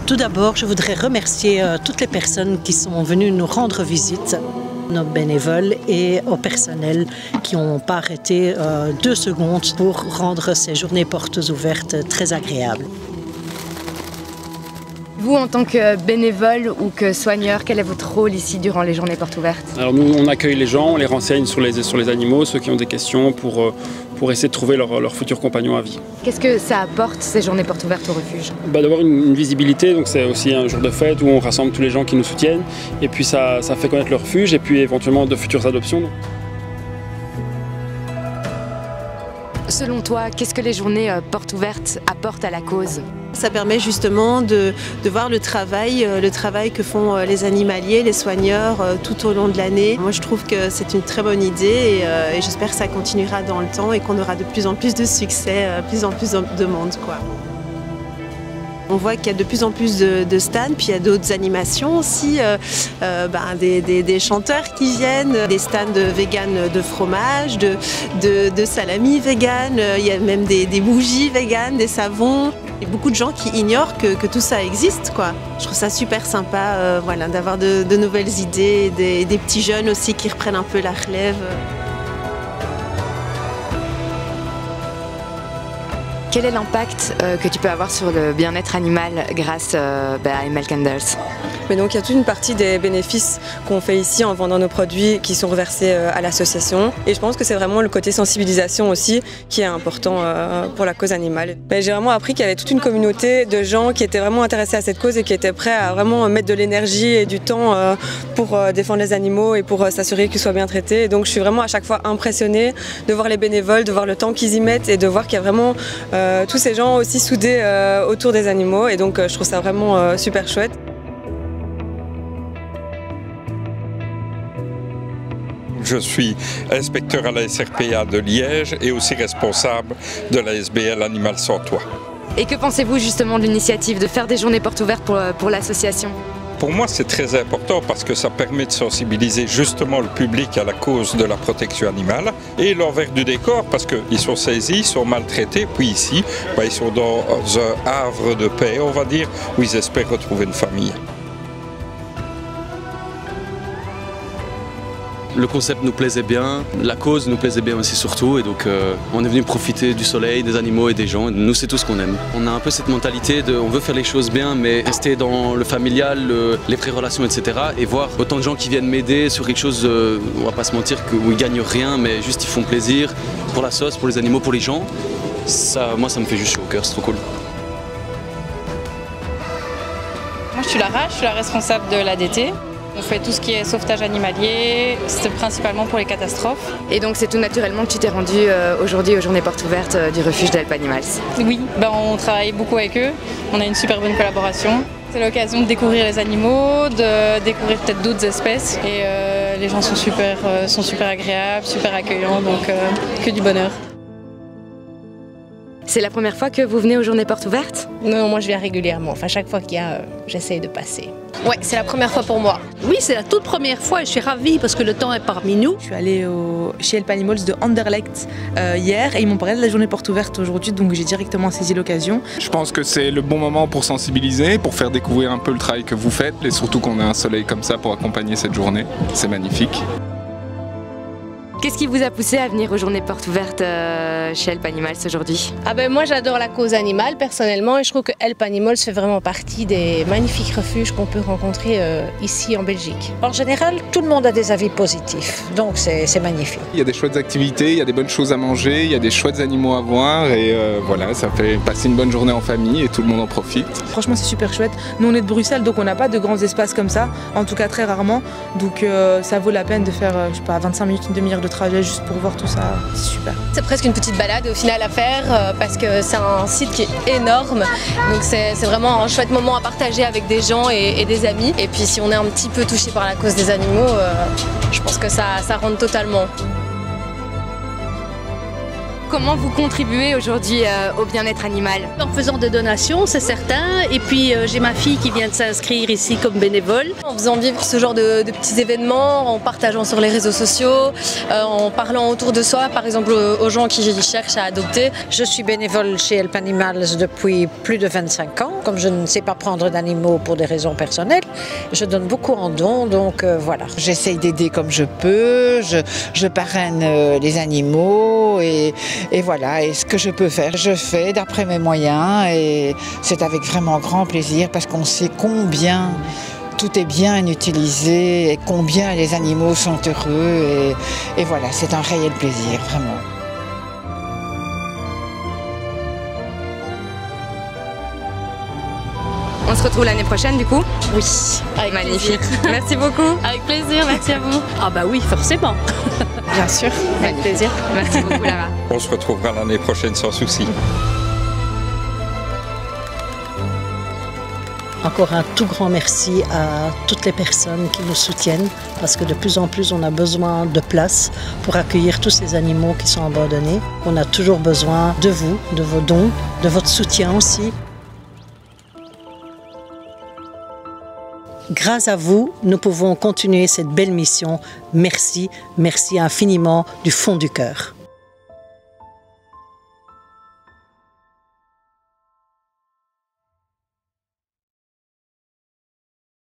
Tout d'abord, je voudrais remercier toutes les personnes qui sont venues nous rendre visite, nos bénévoles et au personnel qui n'ont pas arrêté 2 secondes pour rendre ces journées portes ouvertes très agréables. Vous, en tant que bénévole ou que soigneur, quel est votre rôle ici durant les journées portes ouvertes? Alors nous, on accueille les gens, on les renseigne sur les animaux, ceux qui ont des questions pour essayer de trouver leur futur compagnon à vie. Qu'est-ce que ça apporte, ces journées portes ouvertes au refuge? D'avoir une visibilité, donc c'est aussi un jour de fête où on rassemble tous les gens qui nous soutiennent et puis ça fait connaître le refuge et puis éventuellement de futures adoptions. Selon toi, qu'est-ce que les journées portes ouvertes apportent à la cause? Ça permet justement de voir le travail que font les animaliers, les soigneurs tout au long de l'année. Moi je trouve que c'est une très bonne idée et j'espère que ça continuera dans le temps et qu'on aura de plus en plus de succès, plus en plus de monde, quoi. On voit qu'il y a de plus en plus de stands, puis il y a d'autres animations aussi, des chanteurs qui viennent, des stands vegan de fromage, de salami vegan, il y a même des bougies vegan, des savons. Il y a beaucoup de gens qui ignorent que tout ça existe, quoi. Je trouve ça super sympa d'avoir de nouvelles idées, des petits jeunes aussi qui reprennent un peu la relève. Quel est l'impact que tu peux avoir sur le bien-être animal grâce à Animal Candles? Mais donc il y a toute une partie des bénéfices qu'on fait ici en vendant nos produits qui sont reversés à l'association. Et je pense que c'est vraiment le côté sensibilisation aussi qui est important pour la cause animale. J'ai vraiment appris qu'il y avait toute une communauté de gens qui étaient vraiment intéressés à cette cause et qui étaient prêts à vraiment mettre de l'énergie et du temps pour défendre les animaux et pour s'assurer qu'ils soient bien traités. Et donc je suis vraiment à chaque fois impressionnée de voir les bénévoles, de voir le temps qu'ils y mettent et de voir qu'il y a vraiment tous ces gens aussi soudés autour des animaux. Et donc je trouve ça vraiment super chouette. Je suis inspecteur à la SRPA de Liège et aussi responsable de la SBL Animal Sans Toit. Et que pensez-vous justement de l'initiative de faire des journées portes ouvertes pour l'association? Pour moi, c'est très important parce que ça permet de sensibiliser justement le public à la cause de la protection animale et l'envers du décor parce qu'ils sont saisis, ils sont maltraités, puis ici, ils sont dans un havre de paix, on va dire, où ils espèrent retrouver une famille. Le concept nous plaisait bien, la cause nous plaisait bien aussi surtout et donc on est venu profiter du soleil, des animaux et des gens. Nous c'est tout ce qu'on aime. On a un peu cette mentalité de on veut faire les choses bien mais rester dans le familial, les vraies relations etc. Et voir autant de gens qui viennent m'aider sur quelque chose, on va pas se mentir, où ils gagnent rien mais juste ils font plaisir pour la sauce, pour les animaux, pour les gens. Ça, moi ça me fait juste chaud au cœur, c'est trop cool. Moi je suis Lara, je suis la responsable de l'ADT. On fait tout ce qui est sauvetage animalier, c'est principalement pour les catastrophes. Et donc c'est tout naturellement que tu t'es rendu aujourd'hui aux journées portes ouvertes du refuge d'Help Animals? Oui, on travaille beaucoup avec eux, on a une super bonne collaboration. C'est l'occasion de découvrir les animaux, de découvrir peut-être d'autres espèces. Et les gens sont super agréables, super accueillants, donc que du bonheur. C'est la première fois que vous venez aux journées portes ouvertes? Non, moi je viens régulièrement, enfin chaque fois qu'il y a, j'essaye de passer. Ouais, c'est la première fois pour moi. Oui, c'est la toute première fois et je suis ravie parce que le temps est parmi nous. Je suis allée chez Help Animals de Anderlecht hier et ils m'ont parlé de la journée porte ouverte aujourd'hui, donc j'ai directement saisi l'occasion. Je pense que c'est le bon moment pour sensibiliser, pour faire découvrir un peu le travail que vous faites et surtout qu'on a un soleil comme ça pour accompagner cette journée. C'est magnifique. Qu'est-ce qui vous a poussé à venir aux journées portes ouvertes chez Help Animals aujourd'hui? Moi j'adore la cause animale personnellement et je trouve que Help Animals fait vraiment partie des magnifiques refuges qu'on peut rencontrer ici en Belgique. En général, tout le monde a des avis positifs, donc c'est magnifique. Il y a des chouettes activités, il y a des bonnes choses à manger, il y a des chouettes animaux à voir et voilà, ça fait passer une bonne journée en famille et tout le monde en profite. Franchement c'est super chouette. Nous on est de Bruxelles donc on n'a pas de grands espaces comme ça, en tout cas très rarement, donc ça vaut la peine de faire, je sais pas, 25 minutes, une demi-heure de trajet juste pour voir tout ça, c'est super. C'est presque une petite balade au final à faire parce que c'est un site qui est énorme, donc c'est vraiment un chouette moment à partager avec des gens et des amis. Et puis si on est un petit peu touché par la cause des animaux, je pense que ça rentre totalement. Comment vous contribuez aujourd'hui au bien-être animal? En faisant des donations, c'est certain. Et puis j'ai ma fille qui vient de s'inscrire ici comme bénévole. En faisant vivre ce genre de petits événements, en partageant sur les réseaux sociaux, en parlant autour de soi, par exemple aux gens qui cherchent à adopter. Je suis bénévole chez Help Animals depuis plus de 25 ans. Comme je ne sais pas prendre d'animaux pour des raisons personnelles, je donne beaucoup en dons, donc voilà. J'essaye d'aider comme je peux, je parraine les animaux et voilà, et ce que je peux faire, je fais d'après mes moyens et c'est avec vraiment grand plaisir parce qu'on sait combien tout est bien utilisé et combien les animaux sont heureux et voilà, c'est un réel plaisir, vraiment. On se retrouve l'année prochaine du coup? Oui, avec magnifique. Plaisir. Merci beaucoup. Avec plaisir, merci à vous. Ah bah oui, forcément. Bien sûr, avec plaisir. Merci beaucoup Lara. On se retrouvera l'année prochaine sans souci. Encore un tout grand merci à toutes les personnes qui nous soutiennent parce que de plus en plus on a besoin de place pour accueillir tous ces animaux qui sont abandonnés. On a toujours besoin de vous, de vos dons, de votre soutien aussi. Grâce à vous, nous pouvons continuer cette belle mission. Merci, merci infiniment du fond du cœur.